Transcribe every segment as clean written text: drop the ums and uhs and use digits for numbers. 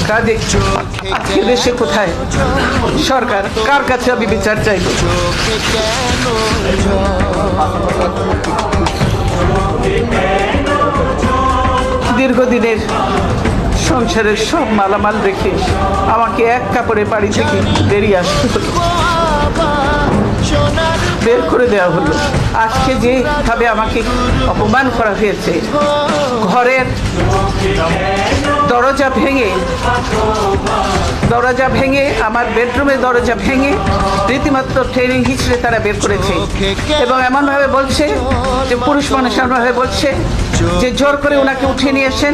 কাজে আজকে দেশে কোথায় সরকার, কার কাছে আমি বিচার চাইব? দীর্ঘদিনের সংসারের সব মালামাল রেখে আমাকে এক কাপড়ে বাড়ি থেকে বেরিয়ে আসতে হলো, বের করে দেওয়া হলো। আজকে যেভাবে আমাকে অপমান করা হয়েছে, ঘরের দরজা ভেঙে আমার বেডরুমের দরজা ভেঙে রীতিমাত্র ট্রেনিং হিসেবে তারা বের করেছে এবং এমনভাবে বলছে যে পুরুষ মানুষ এমনভাবে বলছে যে জোর করে ওনাকে উঠিয়ে নিয়ে আসেন,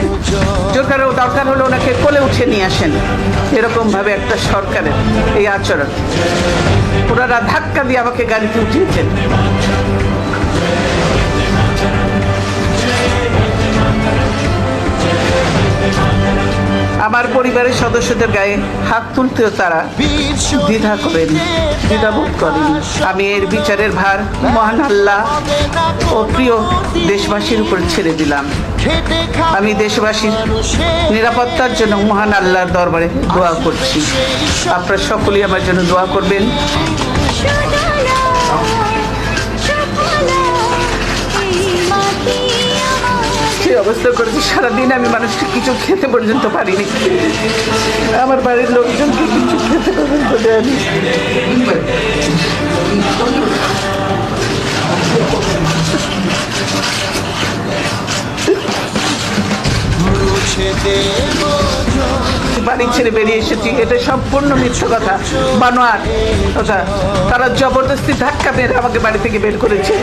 জোর করে দরকার হলে ওনাকে কোলে উঠিয়ে নিয়ে আসেন। এরকমভাবে একটা সরকারের এই আচরণ, ওনারা ধাক্কা দিয়ে আমাকে গাড়িতে উঠিয়েছেন। আমার পরিবারের সদস্যদের গায়ে হাত তুলতেও তারা দ্বিধাবোধ করেন। আমি এর বিচারের ভার মহান আল্লাহ ও প্রিয় দেশবাসীর উপর ছেড়ে দিলাম। আমি দেশবাসীর নিরাপত্তার জন্য মহান আল্লাহর দরবারে দোয়া করছি। আপনারা সকলেই আমার জন্য দোয়া করবেন। অবস্থা করেছি, সারাদিন আমি মানুষকে কিছু খেতে পর্যন্ত পারিনি, আমার বাড়ির লোকজনকে কিছু খেতে পর্যন্ত দেয়নি। বাড়ি ছেড়ে বেরিয়ে এসেছি, এটা সম্পূর্ণ মিথ্যা কথা, বানোয়াট কথা। তারা জবরদস্তি ধাক্কা মেরে আমাকে বাড়ি থেকে বের করেছে।